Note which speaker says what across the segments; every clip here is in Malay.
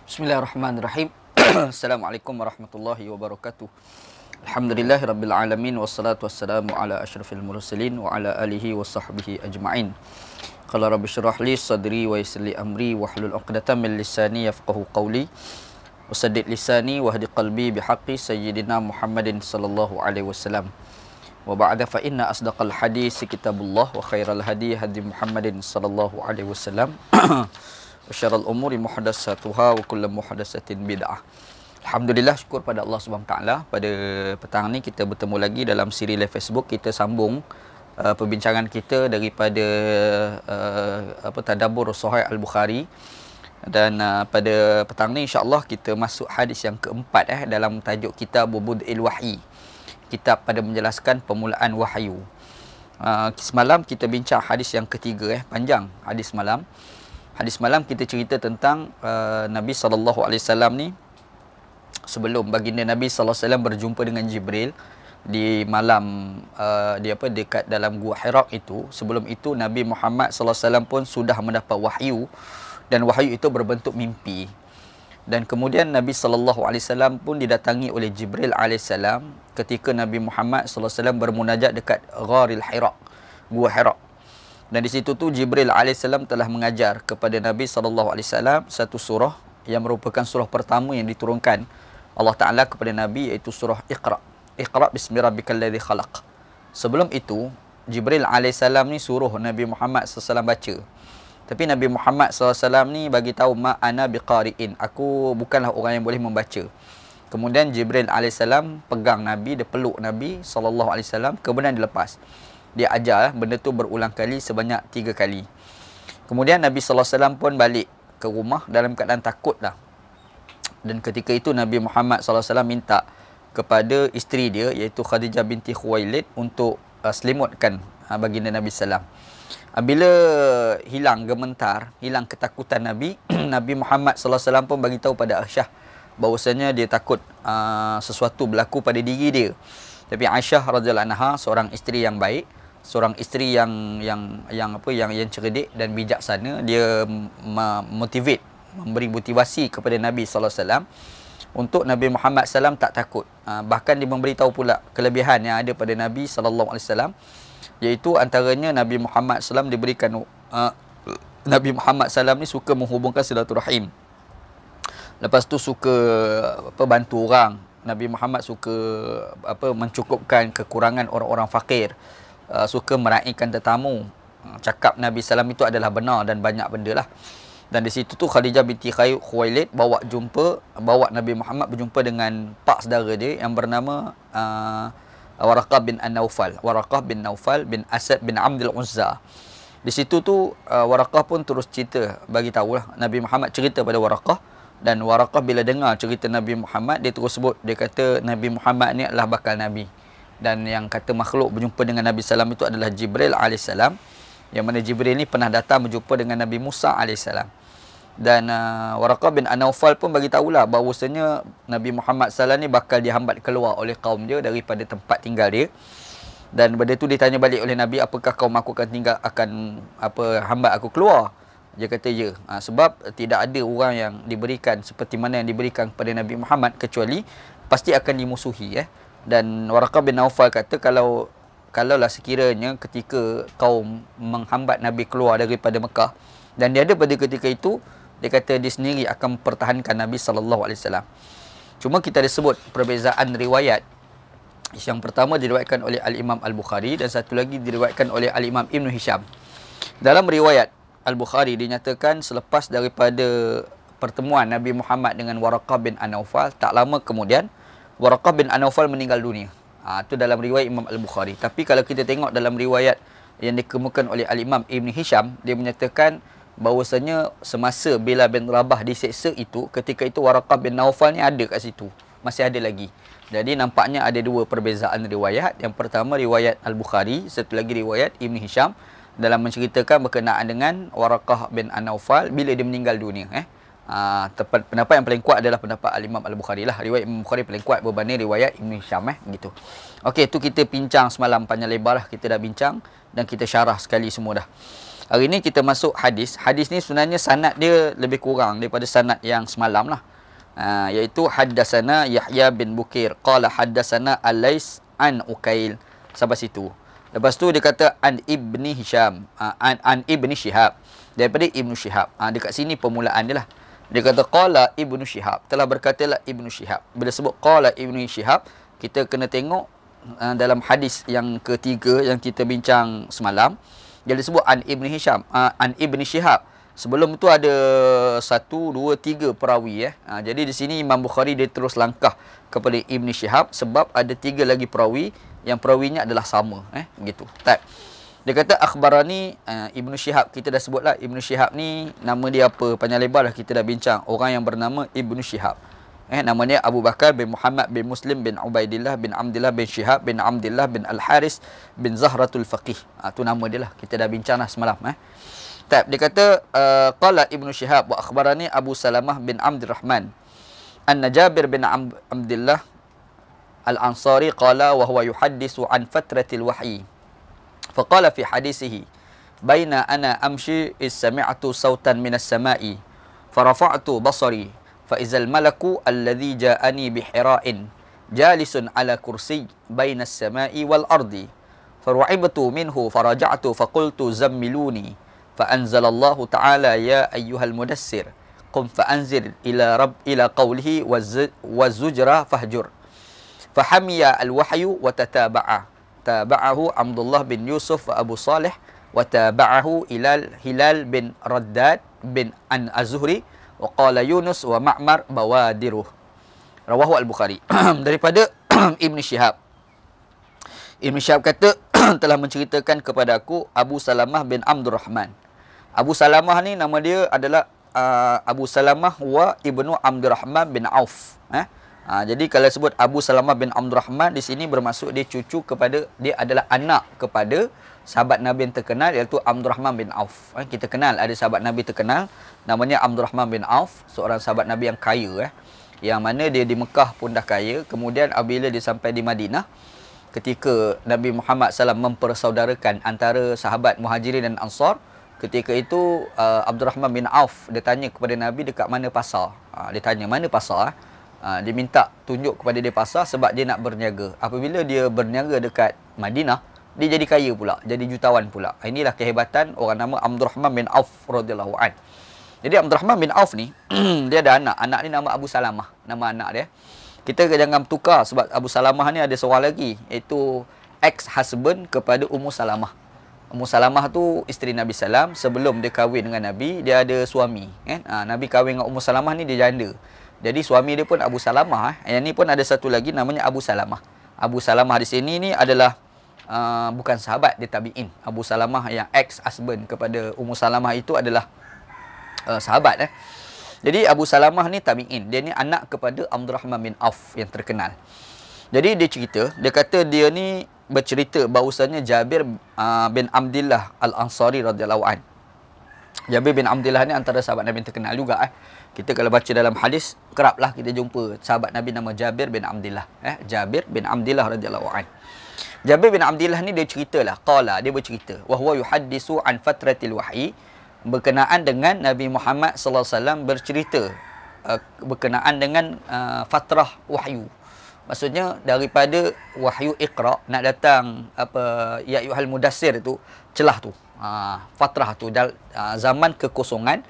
Speaker 1: Bismillahirrahmanirrahim. Assalamualaikum warahmatullahi wabarakatuh. Alhamdulillahirabbil alamin wassalatu wassalamu ala asyrafil mursalin wa ala alihi washabbihi ajmain. Qala rabbi shrah li sadri wa yassir li amri wahlul 'uqdatam min lisani yafqahu qawli wasaddid lisani wahdi qalbi bihaqqi sayyidina Muhammadin sallallahu alaihi wasallam. Wa ba'da fa inna asdaqal hadis kitabullah wa khairal hadi hadi Muhammadin sallallahu alaihi wasallam. Wa syarrul umuri muhdatsatuha wa kullu muhdatsatin bid'ah. Alhamdulillah, syukur pada Allah Subhanahu taala, pada petang ni kita bertemu lagi dalam siri live Facebook. Kita sambung perbincangan kita daripada tadabbur Sahih Al-Bukhari. Dan pada petang ni insya-Allah kita masuk hadis yang keempat dalam tajuk kitab Bud'il Wahyi. Kitab pada menjelaskan permulaan wahyu. Semalam kita bincang hadis yang ketiga, panjang hadis malam. Hadis malam kita cerita tentang Nabi SAW ni, sebelum baginda Nabi SAW berjumpa dengan Jibril di malam dekat dalam Gua Hira itu. Sebelum itu Nabi Muhammad SAW pun sudah mendapat wahyu, dan wahyu itu berbentuk mimpi. Dan kemudian Nabi SAW pun didatangi oleh Jibril AS ketika Nabi Muhammad SAW bermunajat dekat Gharil Hira, Gua Hira. Dan di situ tu Jibril AS telah mengajar kepada Nabi SAW satu surah yang merupakan surah pertama yang diturunkan Allah Ta'ala kepada Nabi, iaitu surah Iqra. Iqra bismi rabbikal ladzi khalaq. Sebelum itu Jibril AS ni suruh Nabi Muhammad SAW baca. Tapi Nabi Muhammad SAW ni bagi tahu, ma ana biqari'in, aku bukanlah orang yang boleh membaca. Kemudian Jibril AS pegang Nabi, dia peluk Nabi SAW, kemudian dilepas. Dia ajar benda tu berulang kali sebanyak 3 kali. Kemudian Nabi SAW pun balik ke rumah dalam keadaan takut lah. Dan ketika itu Nabi Muhammad SAW minta kepada isteri dia, iaitu Khadijah binti Khuwailid, untuk selimutkan baginda Nabi SAW. Bila hilang gementar, hilang ketakutan Nabi, Nabi Muhammad SAW pun bagi tahu pada Aisyah bahawasanya dia takut sesuatu berlaku pada diri dia. Tapi Aisyah radhiyallahu anha seorang isteri yang baik, seorang isteri yang cerdik dan bijaksana. Dia motivate, memberi motivasi kepada Nabi SAW untuk Nabi Muhammad SAW tak takut. Bahkan dia memberitahu pula kelebihan yang ada pada Nabi SAW, iaitu antaranya Nabi Muhammad SAW diberikan Nabi Muhammad SAW ni suka menghubungkan silaturahim. Lepas tu suka bantu orang. Nabi Muhammad suka mencukupkan kekurangan orang-orang fakir. Suka meraihkan tetamu. Cakap Nabi SAW itu adalah benar dan banyak benda lah. Dan di situ tu Khadijah binti Khuwailid bawa Nabi Muhammad berjumpa dengan pak saudara dia yang bernama Waraqah bin Naufal bin Asad bin Abdul Uzza. Di situ tu Waraqah pun terus cerita, bagi tahulah Nabi Muhammad cerita pada Waraqah. Dan Waraqah bila dengar cerita Nabi Muhammad, dia terus sebut, dia kata Nabi Muhammad ni adalah bakal Nabi. Dan yang kata makhluk berjumpa dengan Nabi SAW itu adalah Jibril AS, yang mana Jibril ni pernah datang berjumpa dengan Nabi Musa AS. Dan Waraqah bin Naufal pun bagi tahulah bahawasanya Nabi Muhammad SAW ni bakal dihambat keluar oleh kaum dia daripada tempat tinggal dia. Dan benda tu ditanya balik oleh Nabi, apakah kaum aku akan hambat aku keluar? Dia kata ya, sebab tidak ada orang yang diberikan seperti mana yang diberikan kepada Nabi Muhammad, kecuali pasti akan dimusuhi. Dan Waraqah bin Naufal kata, kalaulah sekiranya ketika kaum menghambat Nabi keluar daripada Mekah, dan dia ada pada ketika itu, dia kata dia sendiri akan mempertahankan Nabi SAW. Cuma kita ada sebut perbezaan riwayat. Yang pertama diriwayatkan oleh Al-Imam Al-Bukhari, dan satu lagi diriwayatkan oleh Al-Imam Ibn Hisham. Dalam riwayat Al-Bukhari dinyatakan selepas daripada pertemuan Nabi Muhammad dengan Waraqah bin Naufal, tak lama kemudian Waraqah bin Naufal meninggal dunia. Itu dalam riwayat Imam Al-Bukhari. Tapi kalau kita tengok dalam riwayat yang dikemukakan oleh Al-Imam Ibn Hisham, dia menyatakan bahawasanya semasa Bilal bin Rabah diseksa itu, ketika itu Waraqah bin Naufal ni ada kat situ, masih ada lagi. Jadi nampaknya ada dua perbezaan riwayat. Yang pertama riwayat Al-Bukhari, satu lagi riwayat Ibn Hisham, dalam menceritakan berkenaan dengan Waraqah bin Naufal bila dia meninggal dunia. Pendapat yang paling kuat adalah pendapat Al-Imam Al-Bukhari lah. Riwayat Imam Bukhari paling kuat berbanding riwayat Ibn Hisham. Gitu. Okey, tu kita bincang semalam panjang lebar lah. Kita dah bincang dan kita syarah sekali semua dah. Hari ni kita masuk hadis. Hadis ni sebenarnya sanad dia lebih kurang daripada sanad yang semalam lah. Iaitu haddatsana Yahya bin Bukir qala haddatsana Al-Lais an Ukail, sampai situ. Lepas tu dia kata an Ibni Hisham, an Ibni Shihab, daripada Ibnu Shihab. Dekat sini permulaan dia lah. Dia kata qala Ibnu Shihab, telah berkatalah Ibnu Shihab. Bila sebut qala Ibnu Shihab, kita kena tengok dalam hadis yang ketiga yang kita bincang semalam, dia disebut an Ibni Hisham, an Ibni Shihab. Sebelum tu ada 1, 2, 3 perawi. Jadi di sini Imam Bukhari dia terus langkah kepada Ibni Shihab sebab ada 3 lagi perawi yang perawinya adalah sama. Begitu. Tak. Dia kata akhbarani Ibnu Shihab. Kita dah sebutlah Ibnu Shihab ni nama dia apa, panjang lebar dah kita dah bincang. Orang yang bernama Ibnu Shihab. Nama dia Abu Bakar bin Muhammad bin Muslim bin Ubaidillah bin Abdillah bin Shihab bin Abdillah bin Al-Haris bin Zahratul Faqih. Tu nama dia lah. Kita dah bincang lah semalam. Dia kata qala Ibnu Shihab wa akhbarani Abu Salamah bin Abdurrahman anna Jabir bin Abdillah Al-Ansari qala wa huwa yuhaddisu an fatratil wahyi. Faqala fi hadisihi baina ana amshi is sami'tu sautan minas sama'i farafa'tu basari فإذا الملك الذي جاءني بحراء جالس على كرسي بين السماء والأرض فرعبت منه فرجعت فقلت زملوني فأنزل الله تعالى يا أيها المدثر قم فأنزل إلى قوله والزجر فاهجر فحمي الوحي تابعه عبد الله بن يوسف وأبو صالح وتابعه إلى الهلال بن رداد بن عن الزهري وقال يونس ومعمر بوادره. Rawahu Al-Bukhari. Daripada Ibn Shihab. Ibn Shihab kata telah menceritakan kepada aku Abu Salamah bin Abdurrahman. Abu Salamah ni nama dia adalah Abu Salamah wa Ibnu Abdurrahman bin Auf. Jadi kalau sebut Abu Salamah bin Abdurrahman di sini bermaksud dia cucu kepada, dia adalah anak kepada sahabat Nabi yang terkenal iaitu Abdurrahman bin Auf. Kita kenal ada sahabat Nabi terkenal namanya Abdurrahman bin Auf, seorang sahabat Nabi yang kaya yang mana dia di Mekah pun dah kaya. Kemudian apabila dia sampai di Madinah, ketika Nabi Muhammad SAW mempersaudarakan antara sahabat Muhajirin dan Ansar, ketika itu Abdurrahman bin Auf dia tanya kepada Nabi dekat mana pasar. Dia tanya mana pasar. Dia minta tunjuk kepada dia pasar sebab dia nak berniaga. Apabila dia berniaga dekat Madinah, dia jadi kaya pula, jadi jutawan pula. Inilah kehebatan orang nama Abdurrahman bin Auf radhiyallahu an. Jadi Abdurrahman bin Auf ni dia ada anak. Anak ni nama Abu Salamah, nama anak dia. Kita jangan tukar sebab Abu Salamah ni ada seorang lagi iaitu ex-husband kepada Ummu Salamah. Ummu Salamah tu isteri Nabi Sallam. Sebelum dia kahwin dengan Nabi, dia ada suami kan. Nabi kahwin dengan Ummu Salamah ni dia janda. Jadi suami dia pun Abu Salamah. Yang ni pun ada satu lagi namanya Abu Salamah. Abu Salamah di sini ni adalah bukan sahabat, dia tabi'in. Abu Salamah yang ex-husband kepada Ummu Salamah itu adalah sahabat. Jadi Abu Salamah ni tabi'in. Dia ni anak kepada Abdurrahman bin Auf yang terkenal. Jadi dia cerita, dia kata dia ni bercerita bahawasanya Jabir bin Abdillah Al-Ansari radhiyallahu an. Jabir bin Abdillah ni antara sahabat Nabi yang terkenal juga. Kita kalau baca dalam hadis, keraplah kita jumpa sahabat Nabi nama Jabir bin Abdillah. Jabir bin Abdillah radhiyallahu an. Jabir bin Abdillah ni dia ceritalah, qala, dia bercerita, wa huwa yuhaddisu an fatratil wahyi, berkenaan dengan Nabi Muhammad sallallahu alaihi wasallam bercerita berkenaan dengan fatrah wahyu. Maksudnya daripada wahyu Iqra nak datang apa ya ayyuhal mudassir tu, celah tu. Fatrah tu zaman kekosongan,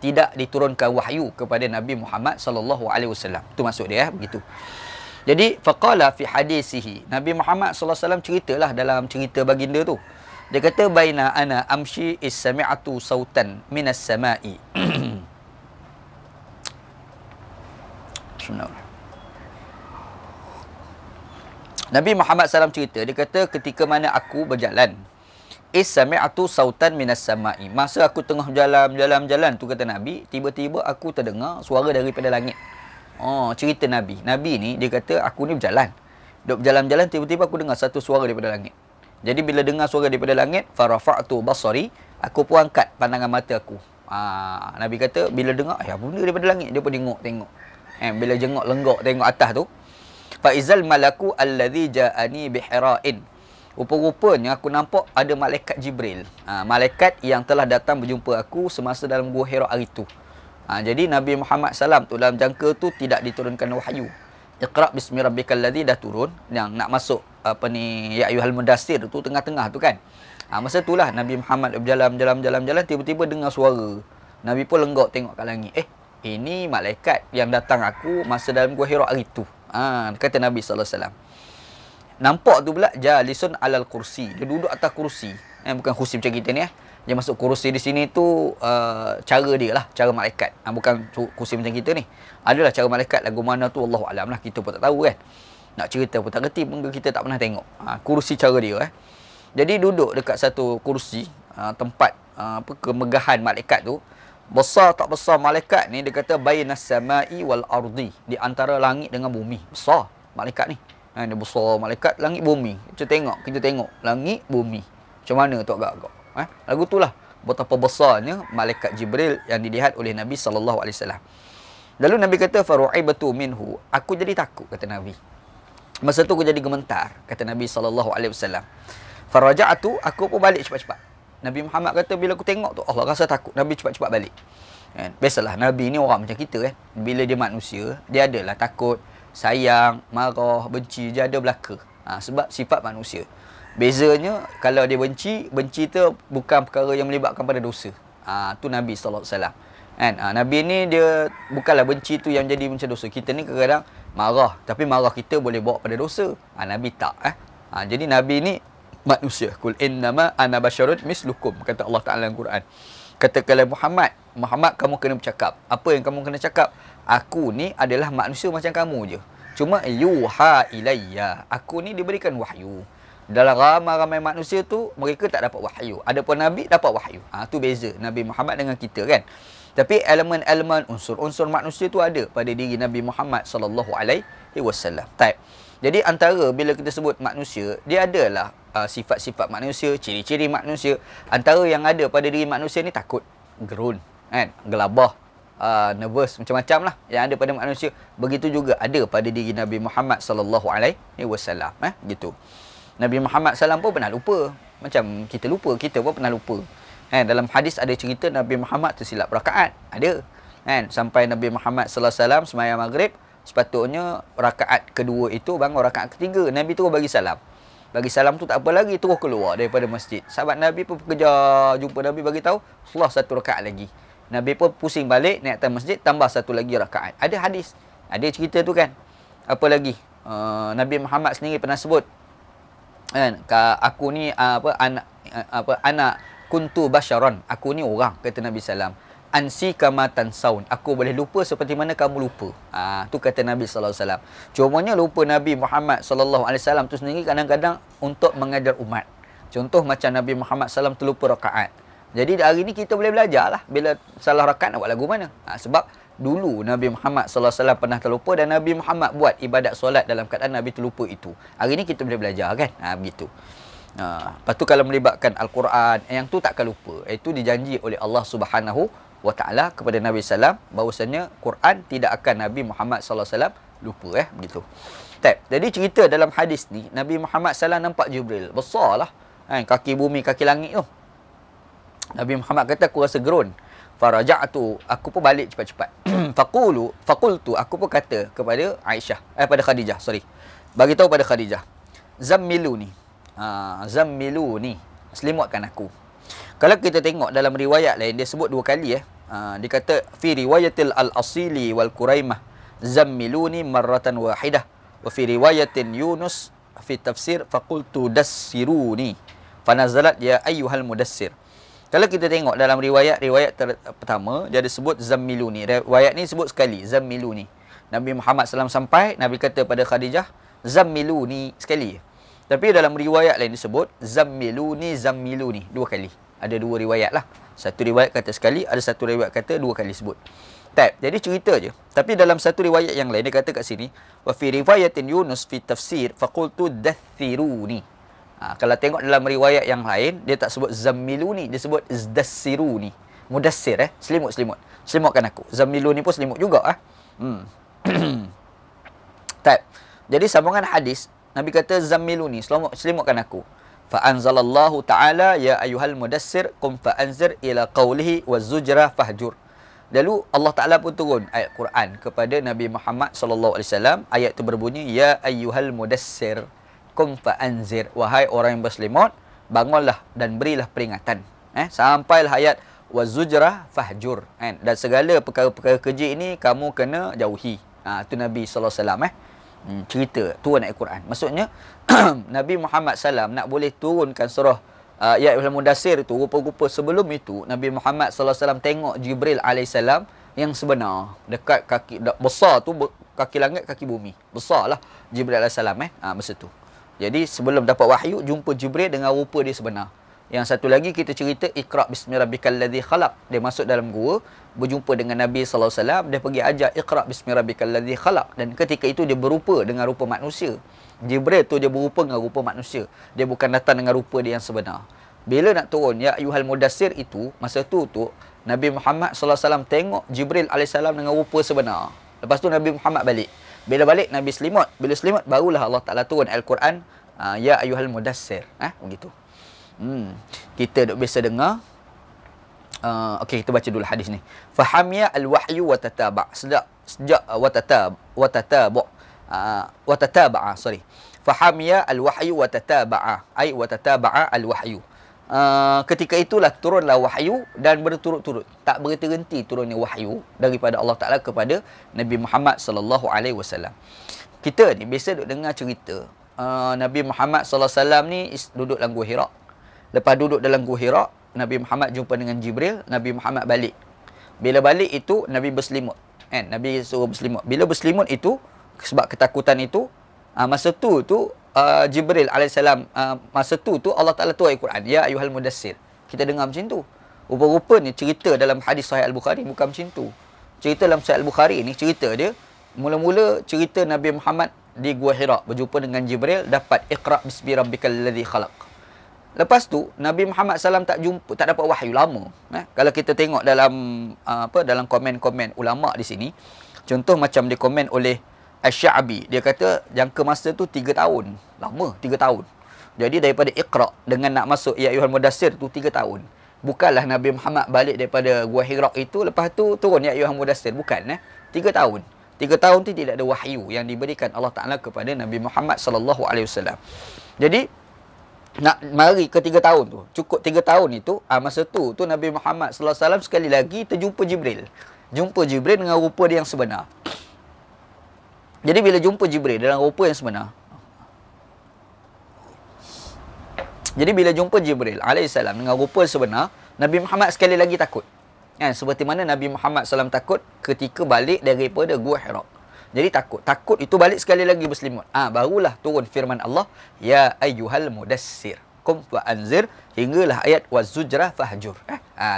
Speaker 1: tidak diturunkan wahyu kepada Nabi Muhammad sallallahu alaihi wasallam. Tu maksud dia begitu. Jadi faqala fi hadisihi, Nabi Muhammad sallallahu alaihi wasallam ceritalah dalam cerita baginda tu. Dia kata baina ana amshi is sami'tu sautan minas sama'i. Nabi Muhammad SAW cerita, dia kata ketika mana aku berjalan, is sami'tu sautan minas sama'i. Masa aku tengah jalan tu kata Nabi, tiba-tiba aku terdengar suara daripada langit. Cerita Nabi. Nabi ni dia kata aku ni berjalan. Duk berjalan-jalan tiba-tiba aku dengar satu suara daripada langit. Jadi bila dengar suara daripada langit, farafa'tu basari, aku pun angkat pandangan mata aku. Nabi kata bila dengar, apa benda daripada langit? Dia pun tengok. Bila jengok lenggok tengok atas tu, fa izal malaku allazi ja'ani bihira'in. Rupa-rupanya aku nampak ada malaikat Jibril. Malaikat yang telah datang berjumpa aku semasa dalam Gua Hira hari itu. Jadi Nabi Muhammad SAW tu dalam jangka tu tidak diturunkan wahyu. Iqra bismi rabbikal ladzi dah turun, yang nak masuk ya ayyuhal mudassir tu tengah-tengah tu kan. Masa itulah Nabi Muhammad berjalan tiba-tiba dengar suara. Nabi pun lenggok tengok kat langit. Ini malaikat yang datang aku masa dalam Gua Hira hari tu. Kata Nabi sallallahu alaihi wasallam. Nampak tu pula jalisun alal kursi. Dia duduk atas kursi. Bukan kursi macam kita ni. Dia masuk kursi di sini tu cara dia lah, cara malaikat. Bukan kursi macam kita ni. Adalah cara malaikat, lagu mana tu Allahu alam lah, kita pun tak tahu kan. Nak cerita pun tak reti, mungkin kita tak pernah tengok. Kursi cara dia Jadi duduk dekat satu kursi, tempat kemegahan malaikat tu. Besar tak besar malaikat ni, dia kata bainas samai wal ardi, di antara langit dengan bumi. Besar malaikat ni. Dia besar malaikat langit bumi. Kita tengok langit bumi. Macam mana tu agak-agak. Lagu tu lah betapa besarnya malaikat Jibril yang dilihat oleh Nabi sallallahu alaihi wasallam. Lalu Nabi kata faru'ibatu minhu, aku jadi takut, kata Nabi. Masa tu aku jadi gemetar, kata Nabi sallallahu alaihi wasallam. Faraja'tu, aku pun balik cepat-cepat. Nabi Muhammad kata bila aku tengok tu Allah rasa takut, Nabi cepat-cepat balik. Biasalah Nabi ni orang macam kita kan. Bila dia manusia, dia adalah takut, sayang, marah, benci, dia ada belaka. Sebab sifat manusia. Bezanya kalau dia benci tu bukan perkara yang melibatkan pada dosa. Tu Nabi sallallahu alaihi wasallam. Nabi ni dia bukanlah benci tu yang jadi macam dosa. Kita ni kadang-kadang marah, tapi marah kita boleh bawa pada dosa. Nabi tak. Jadi Nabi ni manusia. Kul innama ana basyarun mislukum, kata Allah Taala dalam Quran. Katakanlah Muhammad kamu kena bercakap. Apa yang kamu kena cakap? Aku ni adalah manusia macam kamu je. Cuma yuha ilayya. Aku ni diberikan wahyu. Dalam ramai-ramai manusia tu, mereka tak dapat wahyu. Adapun Nabi dapat wahyu. Tu beza Nabi Muhammad dengan kita kan. Tapi elemen-elemen, unsur-unsur manusia tu ada pada diri Nabi Muhammad sallallahu alaihi wasallam. Jadi antara bila kita sebut manusia, dia adalah sifat-sifat manusia, ciri-ciri manusia. Antara yang ada pada diri manusia ni takut, gerun, gelabah, nervous, macam-macam lah yang ada pada manusia. Begitu juga ada pada diri Nabi Muhammad sallallahu alaihi wasallam. Gitu. Nabi Muhammad SAW pun pernah lupa. Macam kita lupa, kita pun pernah lupa. Dalam hadis ada cerita Nabi Muhammad tersilap rakaat. Ada. Sampai Nabi Muhammad SAW sembahyang maghrib, sepatutnya rakaat kedua itu bangun rakaat ketiga. Nabi terus bagi salam. Bagi salam tu tak apa lagi, terus keluar daripada masjid. Sahabat Nabi pun kejar, jumpa Nabi bagi tahu, Allah satu rakaat lagi. Nabi pun pusing balik, naik atas masjid, tambah satu lagi rakaat. Ada hadis. Ada cerita tu kan. Apa lagi? Nabi Muhammad sendiri pernah sebut, aku ni anak kuntu basyaran, aku ni orang, kata Nabi sallam, ansi kama tansaun, aku boleh lupa seperti mana kamu lupa. Tu kata Nabi sallallahu alaihi wasallam. Cumanya lupa Nabi Muhammad sallallahu alaihi wasallam tu sendiri kadang-kadang untuk mengajar umat. Contoh macam Nabi Muhammad sallam terlupa rakaat. Jadi hari ni kita boleh belajar lah, bila salah rakaat nak buat lagu mana. Sebab dulu Nabi Muhammad sallallahu alaihi wasallam pernah terlupa dan Nabi Muhammad buat ibadat solat dalam keadaan Nabi terlupa itu. Hari ni kita boleh belajar kan. Begitu. Lepas tu kalau melibatkan Al-Quran, yang tu takkan lupa. Itu dijanji oleh Allah Subhanahu wa taala kepada Nabi sallam bahawasanya Quran tidak akan Nabi Muhammad sallallahu alaihi wasallam lupa begitu. Jadi cerita dalam hadis ni, Nabi Muhammad sallam nampak Jibril. Besarlah. Kaki bumi, kaki langit tu. Nabi Muhammad kata aku rasa gerun. Faraja'tu, aku pun balik cepat-cepat. Faqultu, aku pun kata kepada Aisyah, pada Khadijah, bagi tahu pada Khadijah. Zammiluni, selimutkan aku. Kalau kita tengok dalam riwayat lain, dia sebut dua kali dia kata fi riwayatil al-asili wal quraimah zammiluni marratan wahidah, wa fi riwayatin Yunus fi tafsir faqultu dassiruni fanazalat ya ayyuhal mudassir. Kalau kita tengok dalam riwayat pertama, dia ada sebut zammiluni. Riwayat ni sebut sekali, zammiluni. Nabi Muhammad SAW sampai, Nabi kata pada Khadijah, zammiluni, sekali. Tapi dalam riwayat lain disebut, zammiluni, dua kali. Ada dua riwayat lah. Satu riwayat kata sekali, ada satu riwayat kata dua kali sebut. Jadi cerita je. Tapi dalam satu riwayat yang lain, dia kata kat sini, wa fi riwayatin Yunus fi tafsir, faqultu dathiruni. Kalau tengok dalam riwayat yang lain, dia tak sebut zammiluni, dia sebut dassiruni. Mudassir selimutkan aku. Zammiluni pun selimut juga Jadi sambungan hadis, Nabi kata zammiluni, selimutkan aku. Fa anzalallahu ta'ala ya ayyuhal mudassir qum fa anzir ila qawlihi waz-zujra fahjur. Lalu Allah Taala pun turun ayat Quran kepada Nabi Muhammad sallallahu alaihi wasallam. Ayat itu berbunyi ya ayyuhal mudassir qum fa anzir, wahai orang yang berselimut, bangunlah dan berilah peringatan. Sampailah ayat waz-zujra fahjur. Dan segala perkara-perkara keji ini kamu kena jauhi. Itu Nabi sallallahu alaihi wasallam cerita turun ayat Quran. Maksudnya Nabi Muhammad SAW nak boleh turunkan surah ya ayyuhal mudassir itu, rupa-rupa sebelum itu Nabi Muhammad SAW tengok Jibril alaihissalam yang sebenar dekat kaki besar tu, kaki langit kaki bumi. Besarlah Jibril alaihissalam masa tu. Jadi sebelum dapat wahyu jumpa Jibril dengan rupa dia sebenar. Yang satu lagi kita cerita Iqra bismi rabbikal ladzi khalaq. Dia masuk dalam gua, berjumpa dengan Nabi sallallahu alaihi wasallam, dia pergi ajar Iqra bismi rabbikal ladzi khalaq, dan ketika itu dia berupa dengan rupa manusia. Jibril tu dia berupa dengan rupa manusia. Dia bukan datang dengan rupa dia yang sebenar. Bila nak turun ya ayyuhal mudassir itu, masa tu Nabi Muhammad sallallahu alaihi wasallam tengok Jibril alaihissalam dengan rupa sebenar. Lepas tu Nabi Muhammad balik. Bila balik Nabi selimut. Bila selimut barulah Allah Taala turun Al-Quran ya ayyuhal mudassir. Begitu. Kita duk biasa dengar. Okey, kita baca dulu hadis ni. Fahamiya al-wahyu wa tataba'. Sejak Fahamiya al-wahyu wa tataba'a. Ai wa tataba'a al-wahyu. Ketika itulah turunlah wahyu dan berturut-turut, tak berhenti turunnya wahyu daripada Allah Taala kepada Nabi Muhammad sallallahu alaihi wasallam. Kita ni biasa duk dengar cerita Nabi Muhammad sallallahu alaihi wasallam ni duduk dalam Gua Hira. Lepas duduk dalam Gua Hira, Nabi Muhammad jumpa dengan Jibril, Nabi Muhammad balik. Bila balik itu Nabi berselimut. Nabi suruh berselimut. Bila berselimut itu sebab ketakutan itu, masa tu Jibril alaihissalam, masa tu Allah Taala turun Al-Quran ya ayyuhal mudassir. Kita dengar macam tu. Rupa-rupanya cerita dalam hadis Sahih Al-Bukhari bukan macam tu. Cerita dalam Sahih Al-Bukhari ni cerita dia mula-mula cerita Nabi Muhammad di Gua Hira berjumpa dengan Jibril, dapat Iqra bismi rabbikal ladzi khalaq. Lepas tu Nabi Muhammad SAW tak dapat wahyu lama. Kalau kita tengok dalam dalam komen-komen ulama di sini, contoh macam dia komen oleh Asy-Sya'bi, dia kata jangka masa tu 3 tahun. Lama, 3 tahun. Jadi daripada Iqra dengan nak masuk ya ayyuhal mudassir tu 3 tahun. Bukanlah Nabi Muhammad balik daripada Gua Hira itu lepas tu turun ya ayyuhal mudassir, bukan 3 tahun. 3 tahun tu tidak ada wahyu yang diberikan Allah Taala kepada Nabi Muhammad sallallahu alaihi wasallam. Jadi nak mari ke 3 tahun tu, cukup 3 tahun itu, masa tu Nabi Muhammad sallallahu alaihi wasallam sekali lagi terjumpa Jibril. Jumpa Jibril dengan rupa dia yang sebenar. Jadi bila jumpa Jibril dalam rupa yang sebenar, jadi bila jumpa Jibril alaihissalam dengan rupa sebenar, Nabi Muhammad sekali lagi takut. Seperti mana Nabi Muhammad SAW takut ketika balik daripada Gua Hira. Jadi takut itu balik sekali lagi berselimut. Barulah turun firman Allah ya ayyuhal mudassir qum fa anzir, hinggalah ayat waz-zujra fahjur.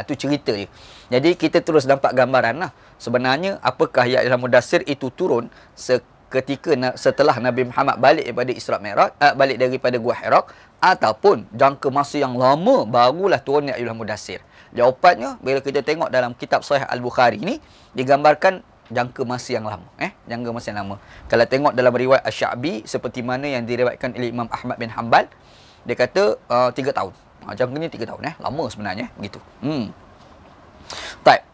Speaker 1: Tu cerita dia. Jadi kita terus nampak gambaran lah. Sebenarnya apakah ya ayyuhal mudassir itu turun ketika setelah Nabi Muhammad balik daripada Isra Mi'raj, balik daripada Gua Hira, ataupun jangka masa yang lama barulah turun ya ayyuhal mudassir. Jawapannya bila kita tengok dalam kitab Sahih Al-Bukhari ni digambarkan jangka masa yang lama. Jangka masa yang lama. Kalau tengok dalam riwayat Asy-Sya'bi seperti mana yang diriwayatkan oleh Imam Ahmad bin Hanbal, dia kata 3 tahun. Jangkanya 3 tahun. Lama sebenarnya. Begitu. Baik.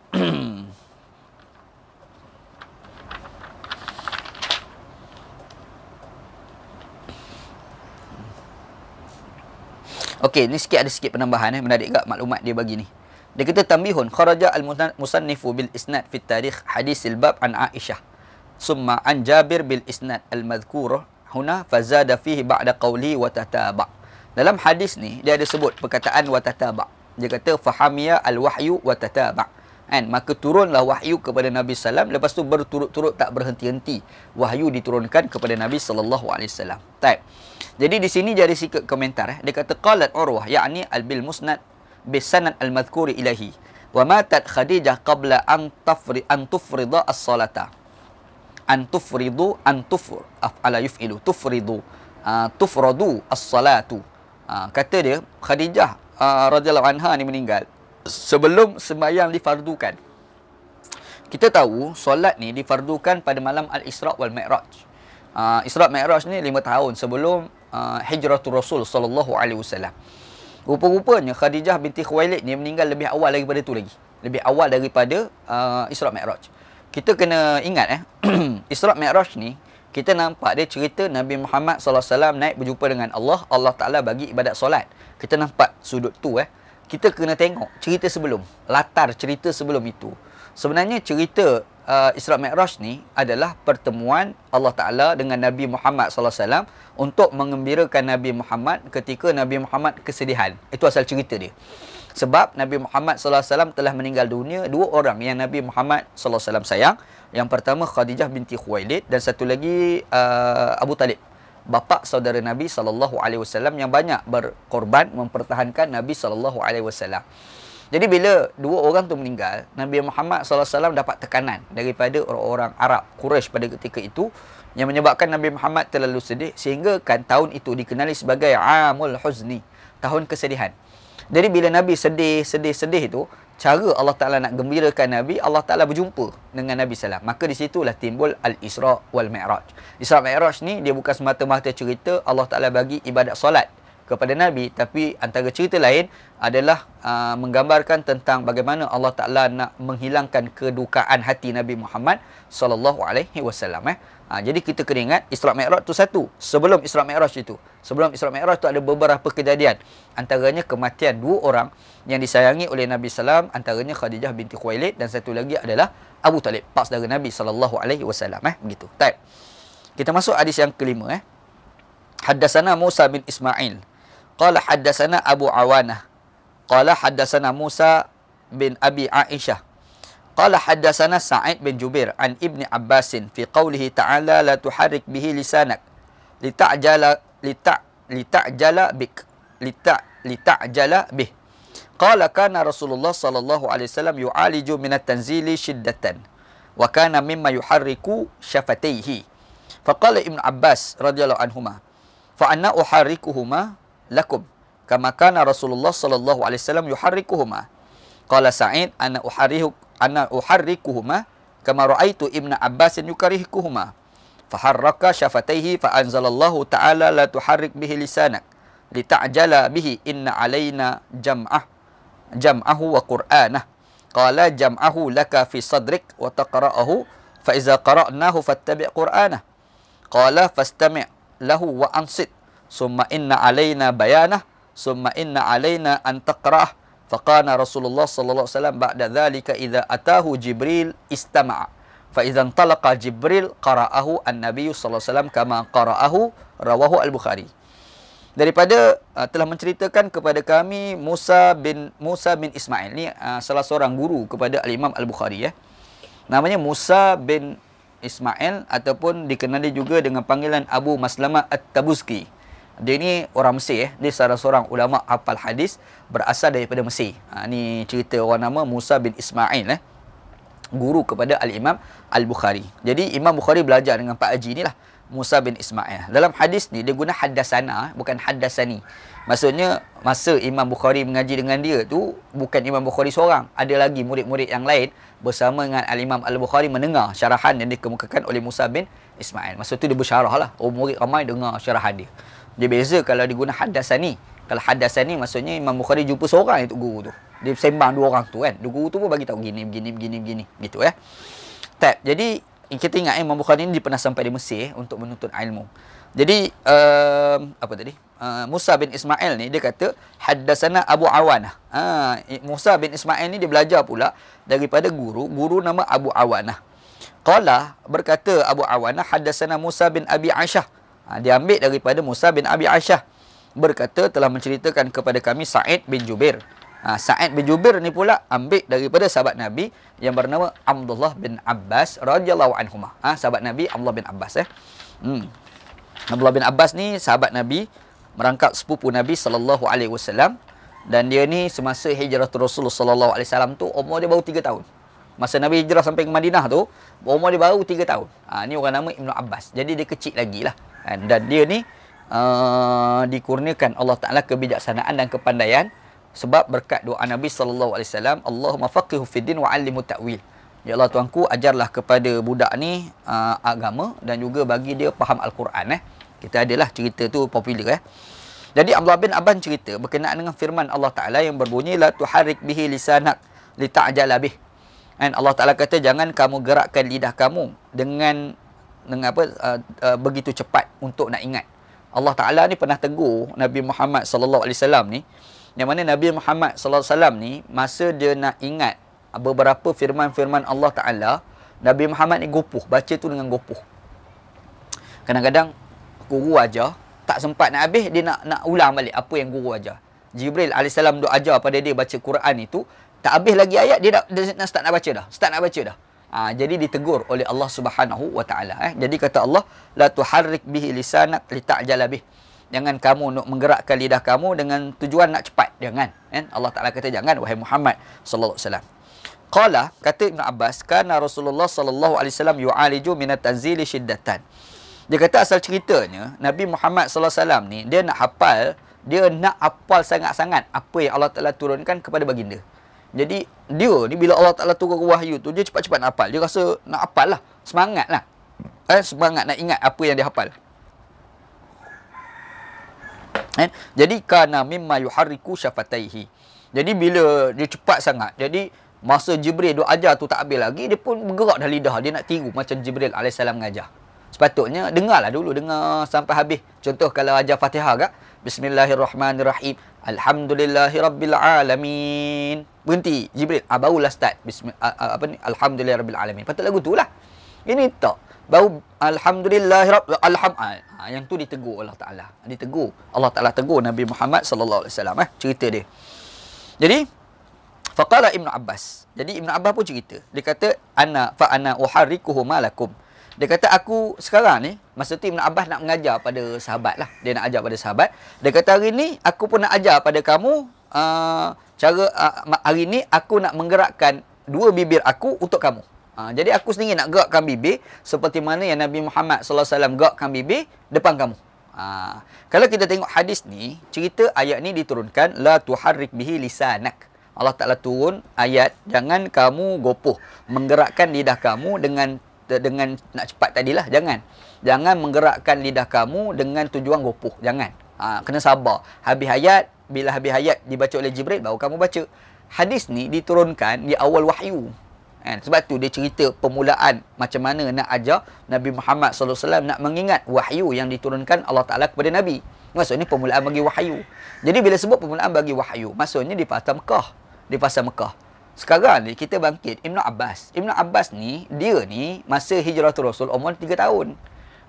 Speaker 1: Okey, ni ada sikit penambahan. Menarik tak maklumat dia bagi ni. Dia kata tambihun kharaja al-musannifu bil isnad fi tarikh hadis al-bab an Aisyah summa an Jabir bil isnad al-madhkur huna fazada fihi ba'da qawli wa tataba'. Dalam hadis ni dia ada sebut perkataan wa tataba'. Dia kata fahamiya al-wahyu wa tataba'. Maka turunlah wahyu kepada Nabi sallam, lepas tu berturut-turut tak berhenti-henti wahyu diturunkan kepada Nabi sallallahu alaihi wasallam. Baik. Jadi di sini dia ada sikit komentar. Dia kata qalat Urwah yakni al-bil musnad bisanad al-madhkuri ilahi wa matat Khadijah qabla an tufrida as-salata af'ala yuf'ilu tufradu as-salatu. Kata dia Khadijah radhiyallahu anha ni meninggal sebelum sembahyang difardukan. Kita tahu solat ni difardukan pada malam al-Isra wal Mi'raj. Isra Mi'raj ni 5 tahun sebelum hijratul Rasul sallallahu alaihi wasallam. Rupa-rupanya Khadijah binti Khuwailid ni meninggal lebih awal daripada tu lagi. Lebih awal daripada Isra' Mi'raj. Kita kena ingat Isra' Mi'raj ni kita nampak dia cerita Nabi Muhammad sallallahu alaihi wasallam naik berjumpa dengan Allah. Allah Taala bagi ibadat solat. Kita nampak sudut tu Kita kena tengok cerita sebelum, latar cerita sebelum itu. Sebenarnya cerita Isra' Mi'raj ni adalah pertemuan Allah Ta'ala dengan Nabi Muhammad sallallahu alaihi wasallam untuk mengembirakan Nabi Muhammad ketika Nabi Muhammad kesedihan. Itu asal cerita dia. Sebab Nabi Muhammad sallallahu alaihi wasallam telah meninggal dunia, dua orang yang Nabi Muhammad sallallahu alaihi wasallam sayang. Yang pertama Khadijah binti Khuwailid dan satu lagi Abu Talib, bapa saudara Nabi sallallahu alaihi wasallam yang banyak berkorban mempertahankan Nabi sallallahu alaihi wasallam. Jadi bila dua orang tu meninggal, Nabi Muhammad sallallahu alaihi wasallam dapat tekanan daripada orang-orang Arab Quraisy pada ketika itu yang menyebabkan Nabi Muhammad terlalu sedih sehingga kan tahun itu dikenali sebagai Amul Huzni, tahun kesedihan. Jadi bila Nabi sedih itu, cara Allah Ta'ala nak gembirakan Nabi, Allah Ta'ala berjumpa dengan Nabi sallallahu. Maka di situlah timbul Al-Isra' wal Mi'raj. Isra' Mi'raj ni dia bukan semata-mata cerita Allah Ta'ala bagi ibadat solat kepada Nabi, tapi antara cerita lain adalah menggambarkan tentang bagaimana Allah Ta'ala nak menghilangkan kedukaan hati Nabi Muhammad sallallahu alaihi wasallam. Jadi kita kena ingat Isra' Mi'raj tu satu. Sebelum Isra' Mi'raj itu, sebelum Isra' Mi'raj tu ada beberapa kejadian. Antaranya kematian dua orang yang disayangi oleh Nabi sallam, antaranya Khadijah binti Khuwailid dan satu lagi adalah Abu Talib, pak saudara Nabi sallallahu alaihi wasallam. Begitu. Baik. Kita masuk hadis yang kelima. Haddatsana Musa bin Ismail qala haddatsana Abu Awanah qala haddatsana Musa bin Abi Aisyah qala haddatsana Sa'id bin Jubair an Ibni Abbasin fi qawlihi ta'ala la tuharrik bihi lisanak lita'jala bih qala kana Rasulullah sallallahu alaihi wasallam yu'aliju min at-tanzili shiddatan wa kana mimma yuharriku shafatayhi faqala Ibnu Abbas radhiyallahu anhuma fa anna uharrikuhuma lakum kama kana Rasulullah sallallahu alaihi wasallam yuharrikuhuma qala Sa'id ana uharrikuhuma kama ra'aitu Ibnu Abbas yukarrikuhuma faharraka syafataihi fa anzalallahu ta'ala la tuharrik bihi lisanak lita'jala bihi inna alaina jam'ahu wa qur'anah qala jam'ahu laka fi sadrik wa taqra'ahu fa iza qara'nahu fattabi' qur'anah qala fastami' lahu wa ansit summa inna alaina bayanah summa inna alaina an taqra'ah faqala Rasulullah sallallahu alaihi wasallam ba'da dhalika idza atahu Jibril istama'a fa idza intalaqa Jibril qara'ahu an-nabiy sallallahu alaihi wasallam kama qara'ahu rawahu al-Bukhari. Daripada telah menceritakan kepada kami Musa bin Ismail ni salah seorang guru kepada al-Imam al-Bukhari namanya Musa bin Ismail ataupun dikenali juga dengan panggilan Abu Maslamah At-Tabuski. Dia ni orang Mesir dia salah seorang ulama hafal hadis berasal daripada Mesir. Ni cerita orang nama Musa bin Ismail guru kepada al-Imam al-Bukhari. Jadi Imam Bukhari belajar dengan Pak Haji ni lah, Musa bin Ismail. Dalam hadis ni dia guna haddasana bukan haddasani. Maksudnya masa Imam Bukhari mengaji dengan dia tu bukan Imam Bukhari seorang, ada lagi murid-murid yang lain bersama dengan al-Imam al-Bukhari mendengar syarahan yang dikemukakan oleh Musa bin Ismail. Masa tu dia bersyarah lah, murid ramai dengar syarahan dia. Dia beza kalau diguna haddasani. Kalau haddasani maksudnya Imam Bukhari jumpa seorang itu guru tu. Dia sembang dua orang tu kan. Dua guru tu pun bagi tahu begini gitu Jadi kita ingat Imam Bukhari ni dia pernah sampai di Mesir untuk menuntut ilmu. Jadi Musa bin Ismail ni dia kata haddasana Abu Awanah. Musa bin Ismail ni dia belajar pula daripada guru nama Abu Awanah. Qala berkata Abu Awanah haddasana Musa bin Abi Aisyah. Dia ambil daripada Musa bin Abi Aisyah berkata telah menceritakan kepada kami Sa'id bin Jubair. Sa'id bin Jubair ni pula ambil daripada sahabat Nabi yang bernama Abdullah bin Abbas radhiyallahu anhuma. Sahabat Nabi Abdullah bin Abbas Abdullah bin Abbas ni sahabat Nabi, merangkap sepupu Nabi sallallahu alaihi wasallam, dan dia ni semasa hijrah Rasulullah sallallahu alaihi wasallam tu umur dia baru 3 tahun. Masa Nabi hijrah sampai ke Madinah tu umur dia baru 3 tahun. Ni orang nama Ibnu Abbas. Jadi dia kecil lagi lah. Dan dia ni dikurniakan Allah Ta'ala kebijaksanaan dan kepandaian sebab berkat doa Nabi sallallahu alaihi wasallam, Allahumma faqihu fid din wa 'allimhu ta'wil. Ya Allah Tuanku, ajarlah kepada budak ni agama dan juga bagi dia faham Al-Quran Kita adalah cerita tu popular. Jadi Abdullah bin Abbas cerita berkenaan dengan firman Allah Ta'ala yang berbunyi, la tuharrik bihi lisanak lita'jala bih. Dan Allah Ta'ala kata, jangan kamu gerakkan lidah kamu dengan begitu cepat untuk nak ingat. Allah Ta'ala ni pernah tegur Nabi Muhammad sallallahu alaihi wasallam ni, yang mana Nabi Muhammad sallallahu alaihi wasallam ni masa dia nak ingat beberapa firman-firman Allah Ta'ala, Nabi Muhammad ni gopoh, baca tu dengan gopoh. Kadang-kadang guru ajar tak sempat nak habis, dia nak ulang balik apa yang guru ajar. Jibril alaihissalam duk ajar pada dia baca Quran itu, tak habis lagi ayat dia nak start nak baca dah. Start nak baca dah. Jadi ditegur oleh Allah Subhanahu wa taala. Jadi kata Allah, la tuharrik bihi lisanak lita'jala bih. Jangan kamu nak menggerakkan lidah kamu dengan tujuan nak cepat. Jangan. Allah Taala kata jangan, wahai Muhammad sallallahu alaihi wasallam. Qala, kata Ibn Abbas, kana Rasulullah sallallahu alaihi wasallam yu'aliju minat tanzili syiddatan. Dia kata asal ceritanya Nabi Muhammad sallallahu alaihi wasallam ni dia nak hafal sangat-sangat apa yang Allah Taala turunkan kepada baginda. Jadi dia ni bila Allah Ta'ala turun wahyu tu, dia cepat-cepat nak hafal. Dia rasa nak hafal lah. Semangat lah. Semangat nak ingat apa yang dia hafal. Jadi kana mimma yuharriku syafataihi. Jadi bila dia cepat sangat, jadi masa Jibril duk ajar tu tak habis lagi, dia pun bergerak dah lidah. Dia nak tiru macam Jibril AS mengajar. Sepatutnya dengarlah dulu, dengar sampai habis. Contoh kalau ajar Fatihah kak, Bismillahirrahmanirrahim, Alhamdulillahirabbil alamin. Berhenti Jibril, barulah start Alhamdulillahirabbil alamin. Patut lagu tu lah. Ini tak. Baru yang tu ditegur Allah Taala. Ditegur. Allah Taala tegur Nabi Muhammad sallallahu alaihi wasallam. Cerita dia. Jadi faqala Ibn Abbas. Jadi Ibn Abbas pun cerita. Dia kata ana uharrikuhu malakum. Dia kata aku sekarang ni, masa tu Ibn Abbas nak mengajar pada sahabat lah. Dia nak ajar pada sahabat. Dia kata hari ni aku pun nak ajar pada kamu hari ni aku nak menggerakkan dua bibir aku untuk kamu. Jadi aku sendiri nak gerakkan bibir seperti mana yang Nabi Muhammad sallallahu alaihi wasallam gerakkan bibir depan kamu. Kalau kita tengok hadis ni, cerita ayat ni diturunkan la tuharrik bihi lisanak. Allah Taala turun ayat jangan kamu gopoh menggerakkan lidah kamu dengan nak cepat tadilah. Jangan menggerakkan lidah kamu dengan tujuan gopoh. Jangan. Kena sabar. Bila habis ayat dibaca oleh Jibril, baru kamu baca. Hadis ni diturunkan di awal wahyu. Sebab tu dia cerita permulaan macam mana nak ajar Nabi Muhammad sallallahu alaihi wasallam nak mengingat wahyu yang diturunkan Allah Taala kepada Nabi. Maksudnya permulaan bagi wahyu. Jadi bila sebut permulaan bagi wahyu, maksudnya di fasa Mekah. Sekarang ni kita bangkit Ibn Abbas. Ibn Abbas ni, dia ni masa hijratul Rasul umur 3 tahun.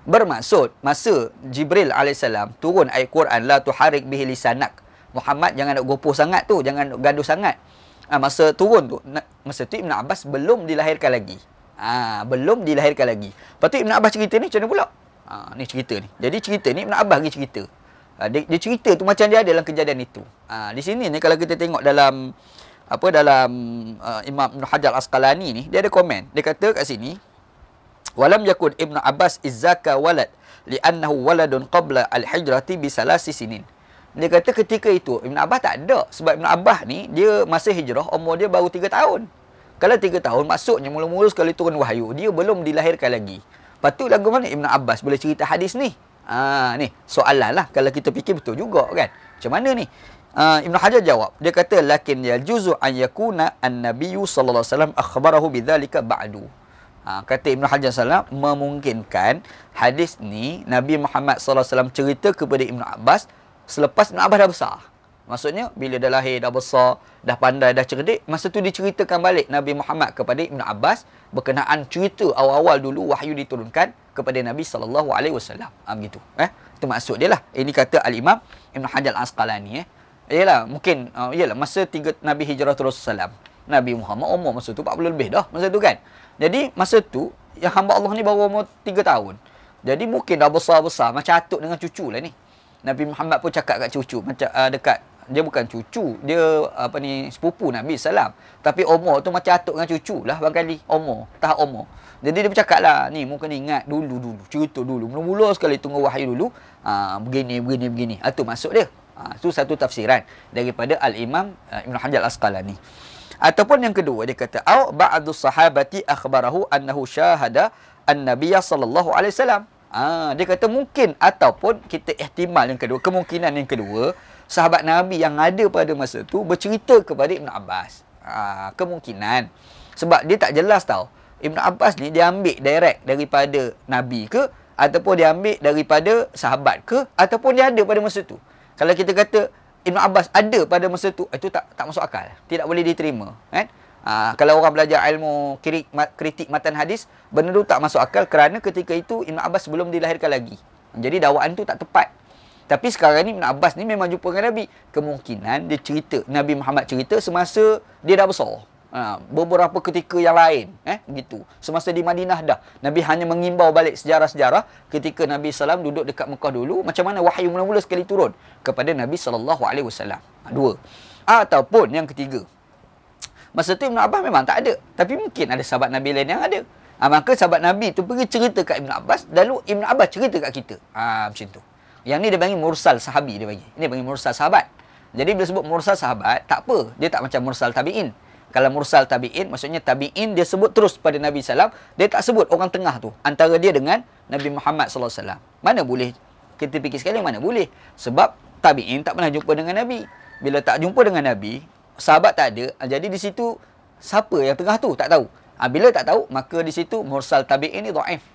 Speaker 1: Bermaksud masa Jibril AS turun ayat Quran la tuharrik bihi lisanak. Muhammad jangan nak gopoh sangat tu, jangan gaduh sangat. Masa turun tu, masa tu Ibn Abbas belum dilahirkan lagi. Lepas tu Ibn Abbas cerita ni macam mana pula? Ni cerita ni. Jadi cerita ni Ibn Abbas lagi cerita. Dia cerita tu macam dia ada dalam kejadian itu. Di sini ni kalau kita tengok dalam Imam Ibn Hajar Al-Asqalani ni, dia ada komen. Dia kata kat sini, walam yakun Ibn Abbas izzaka walad li'annahu waladun qabla al-hijrati bi salasi sinin. Dia kata ketika itu Ibn Abbas tak ada, sebab Ibn Abbas ni dia masa hijrah umur dia baru 3 tahun. Kalau 3 tahun maksudnya mula-mula sekali turun wahyu, dia belum dilahirkan lagi. Patut lagu mana Ibn Abbas boleh cerita hadis ni? Ni soalan lah, kalau kita fikir betul juga kan. Macam mana ni? Ibn Hajar jawab. Dia kata lakin yajuzu an yakuna an-nabiyyu sallallahu alaihi wasallam akhbarahu bidzalika ba'du. Kata Ibn Hajar sallallahu memungkinkan hadis ni Nabi Muhammad sallallahu alaihi wasallam cerita kepada Ibn Abbas selepas Ibn Abbas dah besar. Maksudnya bila dah lahir, dah besar, dah pandai, dah cerdik, masa tu diceritakan balik Nabi Muhammad kepada Ibn Abbas berkenaan cerita awal-awal dulu wahyu diturunkan kepada Nabi sallallahu alaihi wasallam. Begitu. Itu maksud dia lah. Ini kata Al-Imam Ibn Hajar Al-Asqalani. Yalah, mungkin masa Nabi hijratul Rasulullah, Nabi Muhammad umur masa tu 40 lebih dah masa tu kan. Jadi masa tu yang hamba Allah ni baru umur 3 tahun. Jadi mungkin dah besar-besar macam atuk dengan cucu lah ni. Nabi Muhammad pun cakap kat cucu macam dekat, dia bukan cucu, dia sepupu Nabi sallam. Tapi umur tu macam atuk dengan cucu lah barangkali umur, tahap umur. Jadi dia bercakap lah, ni mungkin ingat dulu, cerita dulu. Mula-mula sekali tunggu wahyu dulu, begini. Itu maksud dia. Itu satu tafsiran daripada Al-Imam Ibn Hajar Al-Asqalani. Ataupun yang kedua, dia kata, au ba'du sahabati akhbarahu annahu syahada an-nabiyya sallallahu alaihi wasallam. Dia kata mungkin, ataupun kita ihtimal yang kedua, kemungkinan yang kedua, sahabat Nabi yang ada pada masa tu bercerita kepada Ibn Abbas. Kemungkinan. Sebab dia tak jelas tau. Ibn Abbas ni dia ambil direct daripada Nabi ke, ataupun dia ambil daripada sahabat ke, ataupun dia ada pada masa tu. Kalau kita kata Ibn Abbas ada pada masa tu, itu tak masuk akal. Tidak boleh diterima. Kan? Kalau orang belajar ilmu kritik matan hadis, benda tu tak masuk akal kerana ketika itu Ibn Abbas belum dilahirkan lagi. Jadi dakwaan tu tak tepat. Tapi sekarang ni Ibn Abbas ni memang jumpa dengan Nabi. Kemungkinan dia cerita, Nabi Muhammad cerita semasa dia dah besar. Beberapa ketika yang lain, gitu. Semasa di Madinah dah. Nabi hanya mengimbau balik sejarah-sejarah ketika Nabi SAW duduk dekat Mekah dulu, macam mana wahyu mula-mula sekali turun kepada Nabi SAW. Dua. Ataupun yang ketiga, masa tu Ibn Abbas memang tak ada, tapi mungkin ada sahabat Nabi lain yang ada. Maka sahabat Nabi tu pergi cerita kat Ibn Abbas, lalu Ibn Abbas cerita kat kita. Macam tu. Yang ni dia panggil mursal sahabi, dia panggil. Ini panggil mursal sahabat. Jadi bila sebut mursal sahabat, tak apa. Dia tak macam mursal tabi'in. Kalau mursal tabi'in, maksudnya tabi'in dia sebut terus pada Nabi SAW. Dia tak sebut orang tengah tu, antara dia dengan Nabi Muhammad SAW. Mana boleh? Kita fikir sekali, mana boleh? Sebab tabi'in tak pernah jumpa dengan Nabi. Bila tak jumpa dengan Nabi, sahabat tak ada. Jadi di situ, siapa yang tengah tu? Tak tahu. Bila tak tahu, maka di situ mursal tabi'in ni dhaif.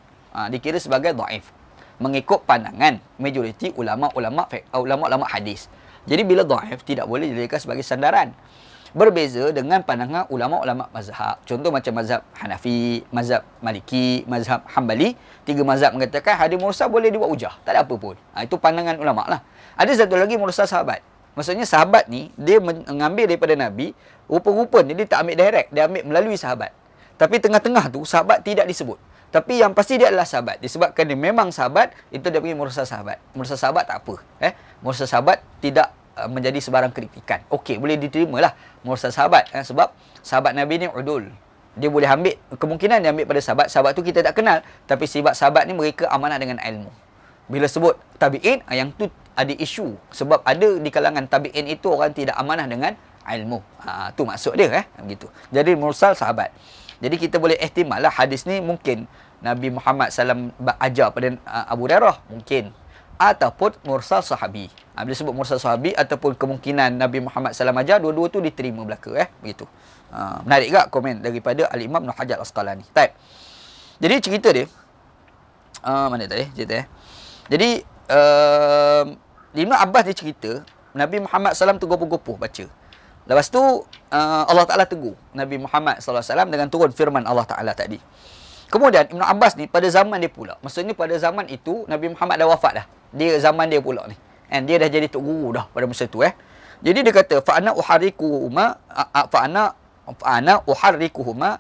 Speaker 1: Dikira sebagai dhaif. Mengikut pandangan majoriti ulama-ulama hadis. Jadi bila dhaif, tidak boleh dijadikan sebagai sandaran. Berbeza dengan pandangan ulama-ulama mazhab. Contoh macam mazhab Hanafi, mazhab Maliki, mazhab Hambali. Tiga mazhab mengatakan hadis mursal boleh dibuat hujah. Tak ada apa pun. Itu pandangan ulama lah. Ada satu lagi mursal sahabat. Maksudnya sahabat ni, dia mengambil daripada Nabi, rupa-rupanya dia tak ambil direct. Dia ambil melalui sahabat. Tapi tengah-tengah tu, sahabat tidak disebut. Tapi yang pasti dia adalah sahabat. Disebabkan dia memang sahabat, itu dia panggil mursal sahabat. Mursal sahabat tak apa. Mursal sahabat tidak menjadi sebarang kritikan. Okey, boleh diterima lah mursal sahabat. Sebab sahabat Nabi ni udul. Dia boleh ambil, kemungkinan dia ambil pada sahabat. Sahabat tu kita tak kenal. Tapi sebab sahabat ni mereka amanah dengan ilmu. Bila sebut tabi'in, yang tu ada isu. Sebab ada di kalangan tabi'in itu orang tidak amanah dengan ilmu. Tu maksud dia. Begitu. Jadi mursal sahabat. Jadi kita boleh ihtimal lah hadis ni mungkin Nabi Muhammad SAW ajar pada Abu Hurairah. Mungkin. Ataupun mursal sahabi. Bila sebut mursal sahabi ataupun kemungkinan Nabi Muhammad SAW ajar, dua-dua tu diterima belaka. Begitu. Menarik tak komen daripada Al-Imam Ibn Hajar Al-Asqalani. Baik. Jadi cerita dia. Mana tadi cerita Jadi Ibn Abbas dia cerita Nabi Muhammad SAW tu gopoh-gopoh baca. Lepas tu Allah Ta'ala tegur Nabi Muhammad SAW dengan turun firman Allah Ta'ala tadi. Kemudian Ibn Abbas ni pada zaman dia pula, maksudnya pada zaman itu Nabi Muhammad dah wafat dah. Dia zaman dia pula ni. And dia dah jadi tok guru dah pada masa tu. Jadi dia kata fa ana uharrikuhuma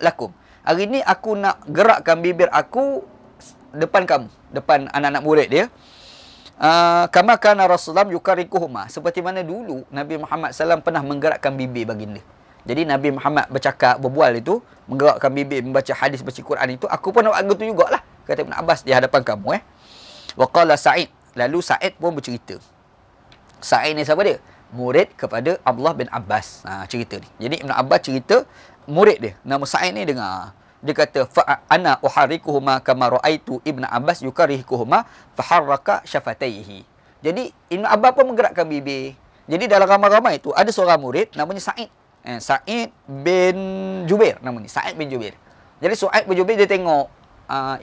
Speaker 1: lakum. Hari ni aku nak gerakkan bibir aku depan kamu, depan anak-anak murid dia. Kama kana Rasulullah yukarrikuhuma, seperti mana dulu Nabi Muhammad SAW pernah menggerakkan bibir baginda. Jadi Nabi Muhammad bercakap, berbual itu, menggerakkan bibir, membaca hadis, baca Quran itu, aku pun nak buat gitu jugalah, kata Ibn Abbas di hadapan kamu. Wa qala Sa'id, lalu Sa'id pun bercerita. Sa'id ni siapa dia? Murid kepada Abdullah bin Abbas. Cerita ni. Jadi Ibn Abbas cerita, murid dia, nama Sa'id ni dengar. Dia kata, ana uharrikuhuma kama ra'aitu Ibn Abbas yukarrikuhuma faharraka syafataihi. Jadi Ibn Abbas pun menggerakkan bibir. Jadi dalam ramai-ramai itu ada seorang murid namanya Sa'id. Sa'id bin Jubair nama ni. Sa'id bin Jubair. Jadi Sa'id bin Jubair dia tengok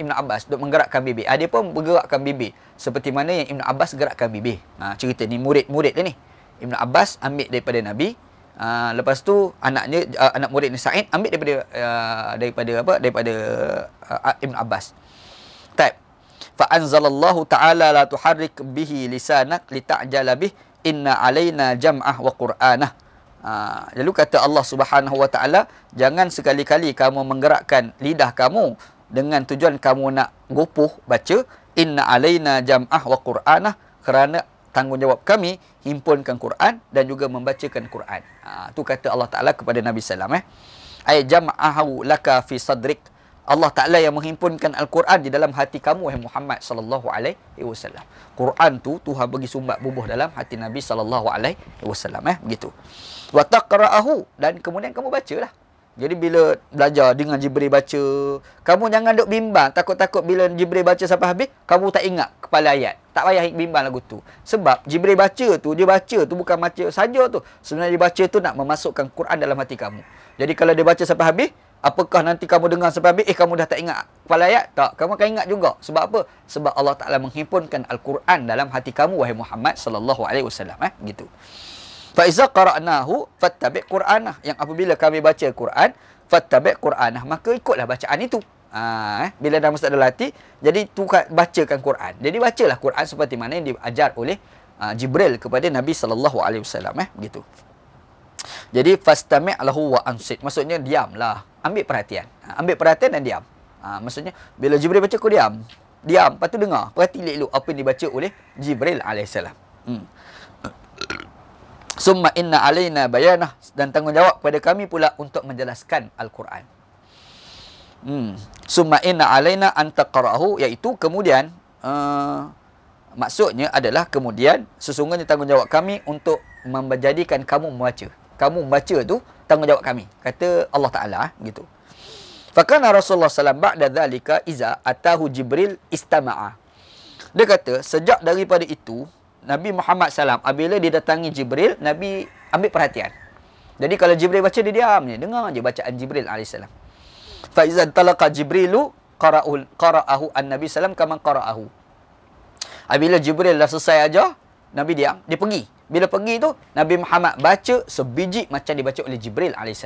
Speaker 1: Ibn Abbas duk menggerakkan bibir. Dia pun bergerakkan bibir seperti mana yang Ibn Abbas gerakkan bibir. Cerita ni murid-murid dia ni. Ibn Abbas ambil daripada Nabi. Lepas tu anaknya anak murid ni Sa'id ambil daripada Ibn Abbas. Taib. Fa anzalallahu ta'ala la tuharrik bihi lisanak lita'jala bih inna alaina jam'ah wa qur'anah. Lalu kata Allah Subhanahu wa taala, jangan sekali-kali kamu menggerakkan lidah kamu dengan tujuan kamu nak gopoh baca, inna alaina jam'ah wa qur'anah, kerana tanggungjawab kami himpunkan Quran dan juga membacakan Quran. Tu kata Allah Taala kepada Nabi sallam. Ay jam'ahu laka fi sadrik. Allah Taala yang menghimpunkan Al-Quran di dalam hati kamu, wahai Muhammad sallallahu alaihi wasallam. Quran tu Tuhan bagi sumbat bubuh dalam hati Nabi sallallahu alaihi wasallam. Begitu. Wa taqra'ahu, dan kemudian kamu bacalah. Jadi bila belajar dengan Jibril baca, kamu jangan duk bimbang, takut-takut bila Jibril baca sampai habis, kamu tak ingat kepala ayat. Tak payah bimbang lagu tu. Sebab Jibril baca tu, dia baca tu bukan baca saja tu. Sebenarnya dia baca tu nak memasukkan Quran dalam hati kamu. Jadi kalau dia baca sampai habis, apakah nanti kamu dengar sampai habis, kamu dah tak ingat kepala ayat? Tak, kamu akan ingat juga. Sebab apa? Sebab Allah Ta'ala menghimpunkan Al-Quran dalam hati kamu, wahai Muhammad sallallahu alaihi wasallam. Gitu. Fa iza qara'nahu fattabi' Qur'anah. Yang apabila kami baca Quran, fattabi' Qur'anah, maka ikutlah bacaan itu. Bila dah masuk dalam hati, jadi tu bacakan Quran. Jadi bacalah Quran seperti mana yang diajar oleh Jibril kepada Nabi sallallahu alaihi wasallam. Gitu. Jadi fastami' lahu wa ansit. Maksudnya diamlah, ambil perhatian. Ambil perhatian dan diam. Maksudnya bila Jibril baca kau diam. Diam, lepas tu dengar. Perhati elok apa yang dibaca oleh Jibril alaihissalam. Summa inna alaina bayanah, dan tanggungjawab kepada kami pula untuk menjelaskan Al-Quran. Summa inna alaina an taqra'ahu, iaitu kemudian maksudnya adalah kemudian sesungguhnya tanggungjawab kami untuk menjadikan kamu membaca. Kamu membaca tu tanggungjawab kami, kata Allah Taala gitu. Fakana Rasulullah sallallahu ba'da dzalika iza atahu Jibril istama'a. Dia kata sejak daripada itu Nabi Muhammad SAW, apabila didatangi Jibril, Nabi ambil perhatian. Jadi kalau Jibril baca, dia diam je. Dengar je bacaan Jibril AS. Fa'izan talaqa Jibrilu qara'ahu an-Nabi SAW kama qara'ahu. Apabila Jibril dah selesai ajar, Nabi diam, dia pergi. Bila pergi tu, Nabi Muhammad baca sebiji macam dibaca oleh Jibril AS.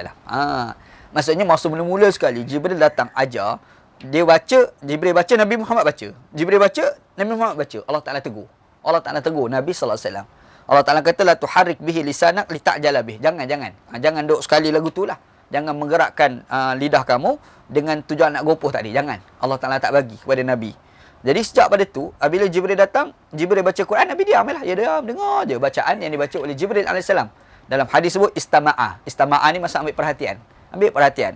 Speaker 1: Maksudnya masa mula-mula sekali, Jibril datang ajar, dia baca, Jibril baca, Nabi Muhammad baca. Jibril baca, Nabi Muhammad baca. Allah Ta'ala tegur. Allah Ta'ala tegur Nabi sallallahu alaihi wasallam. Allah Ta'ala kata la tuharrik bihi lisanak li ta'jala bih. Jangan. Jangan duk sekali lagu tu lah. Jangan menggerakkan lidah kamu dengan tujuan nak gopoh tadi. Jangan. Allah Ta'ala tak bagi kepada Nabi. Jadi sejak pada tu, apabila Jibril datang, Jibril baca Quran, Nabi diam lah. Dia diam, dengar je bacaan yang dibaca oleh Jibril AS. Dalam hadis sebut istama'a. Istama'a ni maksud ambil perhatian. Ambil perhatian.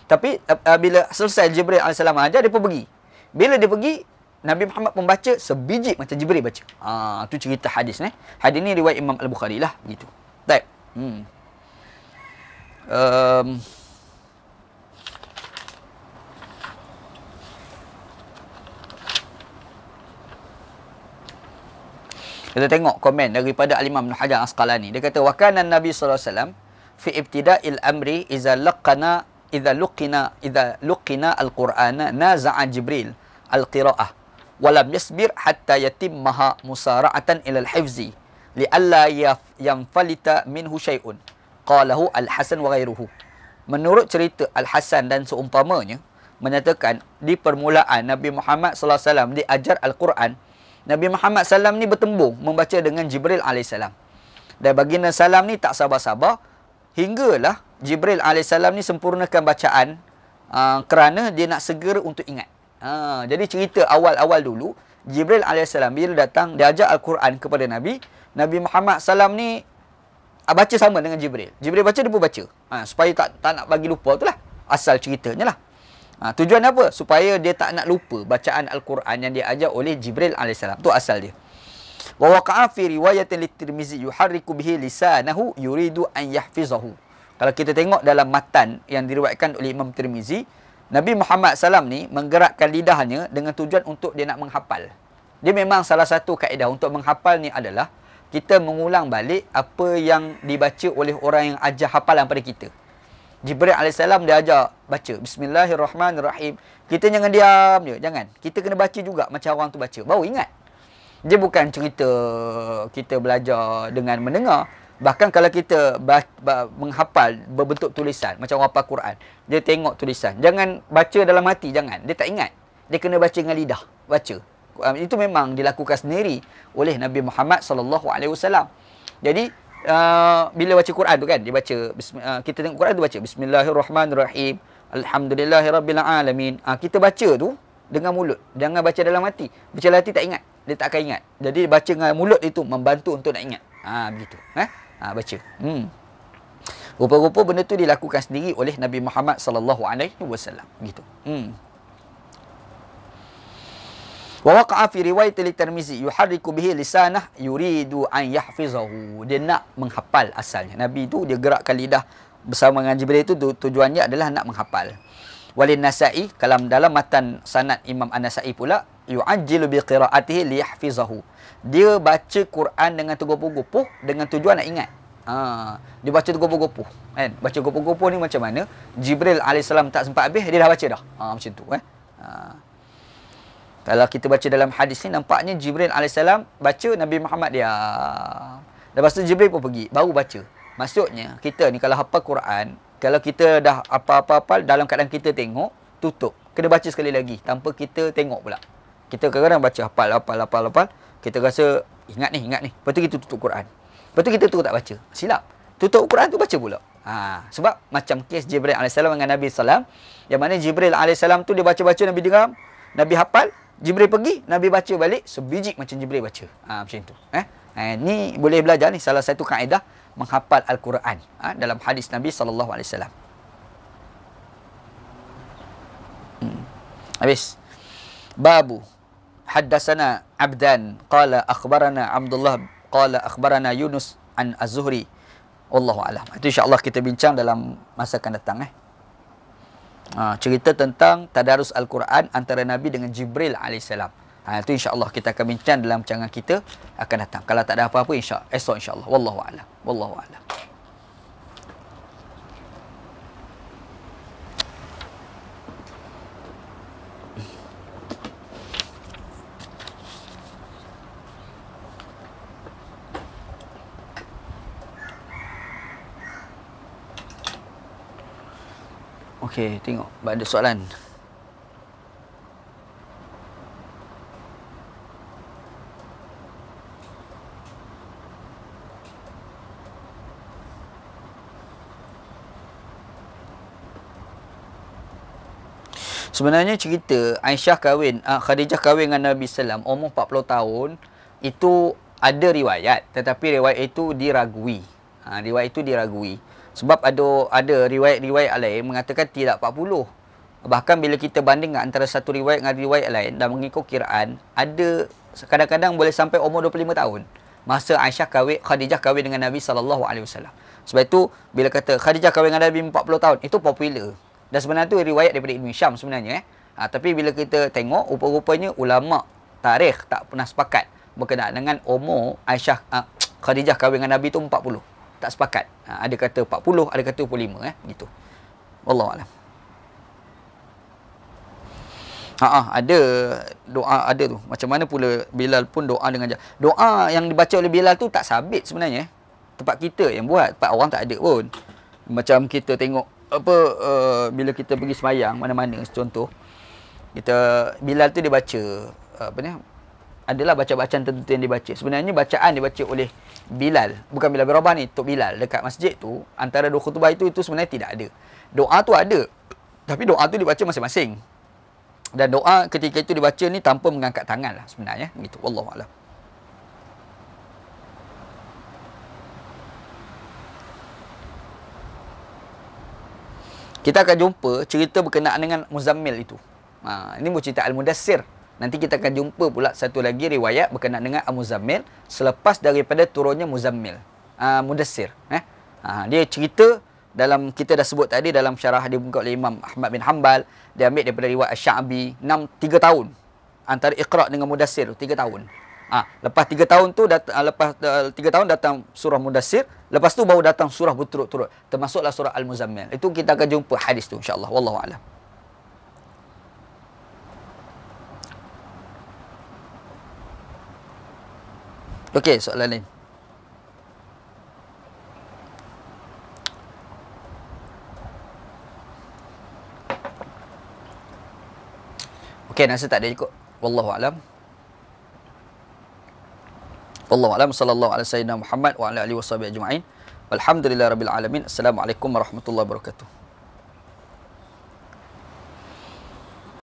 Speaker 1: Tapi bila selesai Jibril AS ajar, dia pun pergi. Bila dia pergi, Nabi Muhammad membaca sebiji macam Jibril baca. Tu cerita hadis ni. Hadis ni riwayat Imam Al-Bukhari lah gitu. Baik. Kita tengok komen daripada Al-Imam Ibn Hajar Asqalani. Dia kata wa kana Nabi sallallahu alaihi wasallam fi ibtida'il amri idza luqina al-Qur'ana naza'a Jibril al-qira'ah walam yasbir hatta yatimmaha musara'atan ila al-hifzi li'alla yanfalita minhu syai'un qalahu al-Hasan wa ghairuhu. Menurut cerita Al-Hasan dan seumpamanya menyatakan di permulaan Nabi Muhammad sallallahu alaihi wasallam diajar Al-Quran, Nabi Muhammad sallam ni bertembung membaca dengan Jibril alaihissalam. Dan baginda salam ni tak sabar-sabar hinggalah Jibril alaihissalam ni sempurnakan bacaan kerana dia nak segera untuk ingat. Jadi cerita awal-awal dulu, Jibril AS bila datang, dia ajar Al-Quran kepada Nabi. Nabi Muhammad SAW ni baca sama dengan Jibril. Jibril baca, dia pun baca. Supaya tak nak bagi lupa tu lah. Asal ceritanya lah. Tujuan apa? Supaya dia tak nak lupa bacaan Al-Quran yang dia ajar oleh Jibril AS. Tu asal dia. Wa waqa'a fi riwayatin lit-Tirmizi yuharriku bihi lisanahu yuridu an yahfizahu. Kalau kita tengok dalam matan yang diriwayatkan oleh Imam Tirmizi, Nabi Muhammad SAW ni menggerakkan lidahnya dengan tujuan untuk dia nak menghafal. Dia memang salah satu kaedah untuk menghafal ni adalah kita mengulang balik apa yang dibaca oleh orang yang ajar hafalan pada kita. Jibril AS dia ajar baca Bismillahirrahmanirrahim. Kita jangan diam je, jangan. Kita kena baca juga macam orang tu baca, baru ingat. Dia bukan cerita kita belajar dengan mendengar. Bahkan kalau kita menghafal berbentuk tulisan, macam orang hafal Quran, dia tengok tulisan. Jangan baca dalam hati, jangan. Dia tak ingat. Dia kena baca dengan lidah. Baca. Itu memang dilakukan sendiri oleh Nabi Muhammad SAW. Jadi, bila baca Quran tu kan, dia baca, kita tengok Quran tu baca, Bismillahirrahmanirrahim, Alhamdulillahirrabbilalamin. Kita baca tu dengan mulut. Jangan baca dalam hati. Baca dalam hati tak ingat. Dia tak akan ingat. Jadi, baca dengan mulut itu membantu untuk nak ingat. Begitu. Baca. Rupa-rupa benda tu dilakukan sendiri oleh Nabi Muhammad sallallahu alaihi wasallam. Gitu. Wa waqa'a fi riwayat Tirmizi yuharriku bihi lisanah yuridu an yahfizahu. Dia nak menghafal asalnya. Nabi tu dia gerakkan lidah bersama dengan Jibril itu tujuannya adalah nak menghafal. Walin Nasa'i, dalam matan sanad Imam An-Nasa'i pula, yu'ajjilu bi qira'atihi liyahfizahu. Dia baca Quran dengan tergopoh-gopoh dengan tujuan nak ingat. Dia baca tergopoh-gopoh, kan? Baca gopoh-gopoh ni macam mana? Jibril alaihissalam tak sempat habis, dia dah baca dah. Macam tu, kan? Kalau kita baca dalam hadis ni, nampaknya Jibril alaihissalam baca, Nabi Muhammad dia. Lepas tu Jibril pun pergi, baru baca. Maksudnya, kita ni kalau hafal Quran, kalau kita dah apa-apa dalam keadaan kita tengok, tutup. Kena baca sekali lagi, tanpa kita tengok pula. Kita kadang-kadang baca hafal. Kita rasa, ingat ni. Lepas tu kita tutup Quran. Lepas tu kita terus tak baca. Silap. Tutup Quran tu baca pula. Sebab macam kes Jibril AS dengan Nabi SAW, yang mana Jibril AS tu dia baca-baca, Nabi dengar, Nabi hafal, Jibril pergi, Nabi baca balik, sebiji macam Jibril baca. Macam tu. Ni boleh belajar ni, salah satu kaedah menghafal Al-Quran dalam hadis Nabi SAW. Habis. Babu. Haddasana Abdan. Qala akhbarana Abdullah. Qala akhbarana Yunus an Az-Zuhri. Wallahu a'lam. Itu insya-Allah kita bincang dalam masa akan datang. Cerita tentang tadarus Al-Quran antara Nabi dengan Jibril alaihissalam. Itu insya-Allah kita akan bincang dalam rancangan kita akan datang. Kalau tak ada apa-apa, esok insya-Allah. Wallahu a'lam. Wallahu a'lam. Okey, tengok ada soalan. Sebenarnya cerita Khadijah kahwin dengan Nabi sallam umur 40 tahun itu ada riwayat, tetapi riwayat itu diragui. Riwayat itu diragui. Sebab ada riwayat-riwayat lain mengatakan tidak 40. Bahkan bila kita bandingkan antara satu riwayat dengan riwayat lain dan mengikut kiraan, ada kadang-kadang boleh sampai umur 25 tahun. Masa Khadijah kahwin dengan Nabi SAW. Sebab itu bila kata Khadijah kahwin dengan Nabi 40 tahun, itu popular. Dan sebenarnya itu riwayat daripada Ibn Hisham sebenarnya. Tapi bila kita tengok, rupa-rupanya ulama' tarikh tak pernah sepakat berkenaan dengan umur Khadijah kahwin dengan Nabi itu 40. Tak sepakat. Ada kata 40, ada kata 25. Gitu. Wallahualam. Ada doa ada tu. Macam mana pula Bilal pun doa dengan doa yang dibaca oleh Bilal tu tak sabit sebenarnya. Tempat kita yang buat, tempat orang tak ada pun. Macam kita tengok bila kita pergi semayang mana-mana, contoh Bilal tu dia baca adalah bacaan tertentu yang dibaca. Sebenarnya bacaan dibaca oleh Bilal, bukan Bilal bin Rabah ni, Tok Bilal dekat masjid tu, antara dua khutbah itu sebenarnya tidak ada. Doa tu ada, tapi doa tu dibaca masing-masing. Dan doa ketika itu dibaca ni tanpa mengangkat tangan lah sebenarnya. Gitu. Wallahualam. Kita akan jumpa cerita berkenaan dengan Muzammil itu. Ini cerita Al-Mudassir. Nanti kita akan jumpa pula satu lagi riwayat berkenaan dengan Al-Muzammil selepas daripada turunnya Muzammil. Mudassir. Dia cerita dalam, kita dah sebut tadi dalam syarah dia buka oleh Imam Ahmad bin Hanbal. Dia ambil daripada riwayat Asy-Sya'bi 3 tahun. Antara Iqra' dengan Mudassir 3 tahun. Lepas 3 tahun tu lepas 3 tahun datang surah Mudassir, lepas tu baru datang surah berturut-turut, termasuklah surah Al-Muzammil. Itu kita akan jumpa hadis tu insya-Allah. Wallahu a'lam. Okey, soalan lain. Okey, nasa tak ada ikut. Wallahu a'lam. Wallahu a'lam. Sallallahu alaihi wasallam Muhammad wa ala alihi washabihi ajma'in. Walhamdulillahirabbil alamin. Assalamualaikum warahmatullahi wabarakatuh.